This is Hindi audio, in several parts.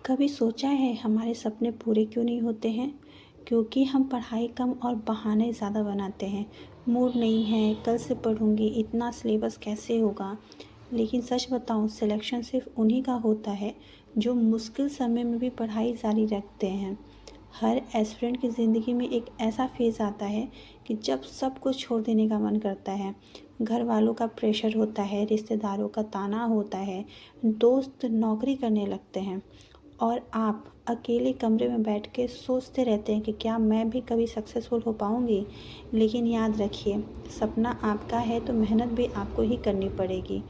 कभी सोचा है हमारे सपने पूरे क्यों नहीं होते हैं? क्योंकि हम पढ़ाई कम और बहाने ज़्यादा बनाते हैं। मूड नहीं है, कल से पढ़ूंगी, इतना सिलेबस कैसे होगा। लेकिन सच बताऊं, सिलेक्शन सिर्फ उन्हीं का होता है जो मुश्किल समय में भी पढ़ाई जारी रखते हैं। हर एस्पिरेंट की ज़िंदगी में एक ऐसा फेज़ आता है कि जब सब कुछ छोड़ देने का मन करता है। घर वालों का प्रेशर होता है, रिश्तेदारों का ताना होता है, दोस्त नौकरी करने लगते हैं और आप अकेले कमरे में बैठ के सोचते रहते हैं कि क्या मैं भी कभी सक्सेसफुल हो पाऊंगी। लेकिन याद रखिए, सपना आपका है तो मेहनत भी आपको ही करनी पड़ेगी।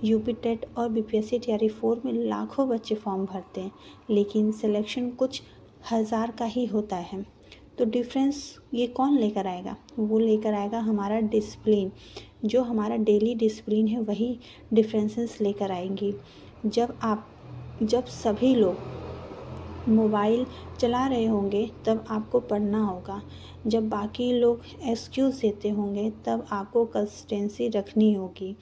यूपी टेट और बीपीएससी तैयारी 4 में लाखों बच्चे फॉर्म भरते हैं, लेकिन सिलेक्शन कुछ हज़ार का ही होता है। तो डिफरेंस ये कौन लेकर आएगा? वो लेकर आएगा हमारा डिसिप्लिन। जो हमारा डेली डिसिप्लिन है वही डिफरेंसेस लेकर आएंगी। जब सभी लोग मोबाइल चला रहे होंगे तब आपको पढ़ना होगा। जब बाकी लोग एक्सक्यूज़ देते होंगे तब आपको कंसिस्टेंसी रखनी होगी।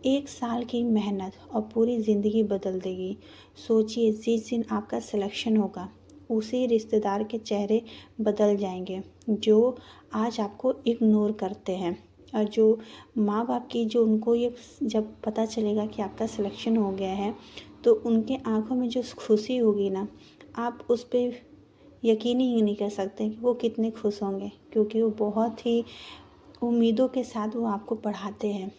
1 साल की मेहनत और पूरी ज़िंदगी बदल देगी। सोचिए, जिस दिन आपका सिलेक्शन होगा उसी रिश्तेदार के चेहरे बदल जाएंगे जो आज आपको इग्नोर करते हैं। और जो माँ बाप की जो उनको ये जब पता चलेगा कि आपका सिलेक्शन हो गया है तो उनके आंखों में जो खुशी होगी ना, आप उस पर यकीन ही नहीं कर सकते कि वो कितने खुश होंगे। क्योंकि वो बहुत ही उम्मीदों के साथ वो आपको पढ़ाते हैं,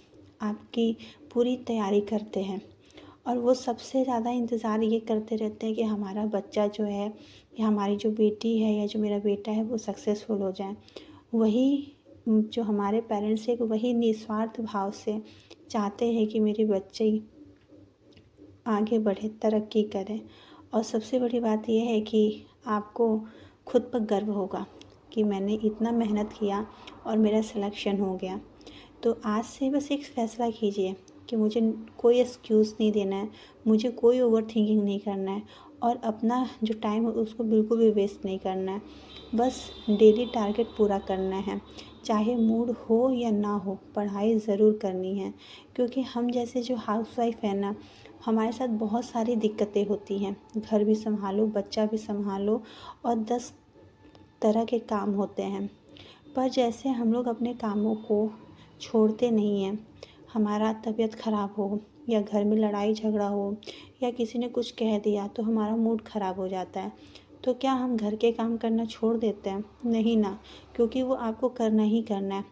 आपकी पूरी तैयारी करते हैं और वो सबसे ज़्यादा इंतज़ार ये करते रहते हैं कि हमारा बच्चा जो है या हमारी जो बेटी है या जो मेरा बेटा है वो सक्सेसफुल हो जाए। वही जो हमारे पेरेंट्स हैं वही निस्वार्थ भाव से चाहते हैं कि मेरे बच्चे आगे बढ़े, तरक्की करें। और सबसे बड़ी बात यह है कि आपको खुद पर गर्व होगा कि मैंने इतना मेहनत किया और मेरा सिलेक्शन हो गया। तो आज से बस एक फ़ैसला कीजिए कि मुझे कोई एक्सक्यूज़ नहीं देना है, मुझे कोई ओवर थिंकिंग नहीं करना है और अपना जो टाइम है उसको बिल्कुल भी वेस्ट नहीं करना है। बस डेली टारगेट पूरा करना है, चाहे मूड हो या ना हो, पढ़ाई ज़रूर करनी है। क्योंकि हम जैसे जो हाउसवाइफ है ना, हमारे साथ बहुत सारी दिक्कतें होती हैं। घर भी संभालो, बच्चा भी संभालो और 10 तरह के काम होते हैं। पर जैसे हम लोग अपने कामों को छोड़ते नहीं हैं, हमारा तबीयत ख़राब हो या घर में लड़ाई झगड़ा हो या किसी ने कुछ कह दिया तो हमारा मूड ख़राब हो जाता है। तो क्या हम घर के काम करना छोड़ देते हैं? नहीं ना, क्योंकि वो आपको करना ही करना है।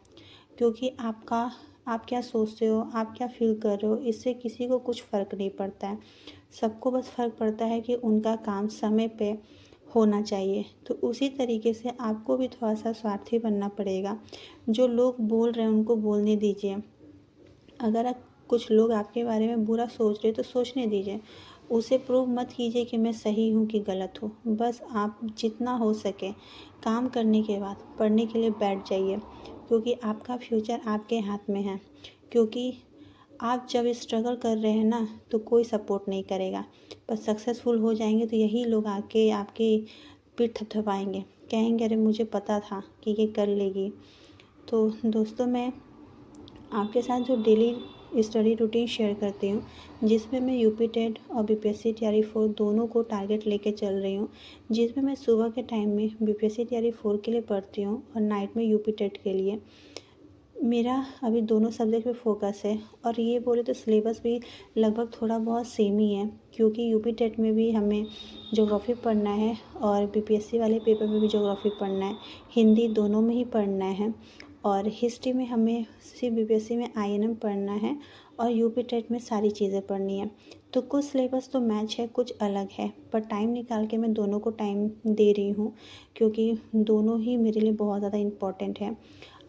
क्योंकि आप क्या सोचते हो, आप क्या फील कर रहे हो, इससे किसी को कुछ फ़र्क नहीं पड़ता है। सबको बस फ़र्क पड़ता है कि उनका काम समय पे होना चाहिए। तो उसी तरीके से आपको भी थोड़ा सा स्वार्थी बनना पड़ेगा। जो लोग बोल रहे हैं उनको बोलने दीजिए। अगर कुछ लोग आपके बारे में बुरा सोच रहे तो सोचने दीजिए। उसे प्रूव मत कीजिए कि मैं सही हूँ कि गलत हूँ। बस आप जितना हो सके काम करने के बाद पढ़ने के लिए बैठ जाइए, क्योंकि आपका फ्यूचर आपके हाथ में है। क्योंकि आप जब स्ट्रगल कर रहे हैं ना तो कोई सपोर्ट नहीं करेगा। बस सक्सेसफुल हो जाएंगे तो यही लोग आके आपकी पीठ थपथपाएंगे, कहेंगे अरे मुझे पता था कि ये कर लेगी। तो दोस्तों, मैं आपके साथ जो डेली स्टडी रूटीन शेयर करती हूँ, जिसमें मैं यूपी टेट और बीपीएससी तैयारी 4 दोनों को टारगेट लेके चल रही हूँ। जिसमें मैं सुबह के टाइम में बीपीएससी तैयारी 4 के लिए पढ़ती हूँ और नाइट में यूपी टेट के लिए। मेरा अभी दोनों सब्जेक्ट में फ़ोकस है और ये बोले तो सिलेबस भी लगभग थोड़ा बहुत सेम ही है। क्योंकि यूपी टेट में भी हमें ज्योग्राफी पढ़ना है और बीपीएससी वाले पेपर में भी ज्योग्राफी पढ़ना है, हिंदी दोनों में ही पढ़ना है। और हिस्ट्री में हमें सिर्फ बीपीएससी में आईएनएम पढ़ना है और यूपी टेट में सारी चीज़ें पढ़नी है। तो कुछ सिलेबस तो मैच है, कुछ अलग है, पर टाइम निकाल के मैं दोनों को टाइम दे रही हूँ क्योंकि दोनों ही मेरे लिए बहुत ज़्यादा इम्पॉर्टेंट है।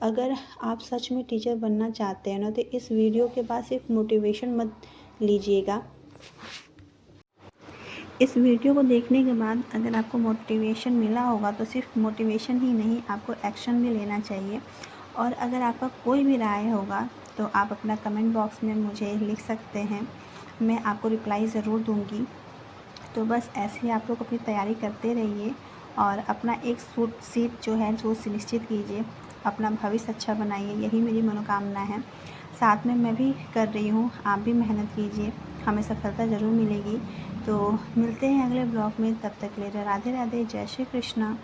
अगर आप सच में टीचर बनना चाहते हैं ना तो इस वीडियो के बाद सिर्फ मोटिवेशन मत लीजिएगा। इस वीडियो को देखने के बाद अगर आपको मोटिवेशन मिला होगा तो सिर्फ मोटिवेशन ही नहीं, आपको एक्शन भी लेना चाहिए। और अगर आपका कोई भी राय होगा तो आप अपना कमेंट बॉक्स में मुझे लिख सकते हैं, मैं आपको रिप्लाई ज़रूर दूँगी। तो बस ऐसे ही आप लोग अपनी तैयारी करते रहिए और अपना एक सीट जो है जो सुनिश्चित कीजिए, अपना भविष्य अच्छा बनाइए, यही मेरी मनोकामना है। साथ में मैं भी कर रही हूँ, आप भी मेहनत कीजिए, हमें सफलता ज़रूर मिलेगी। तो मिलते हैं अगले ब्लॉग में, तब तक के लिए राधे राधे, जय श्री कृष्णा।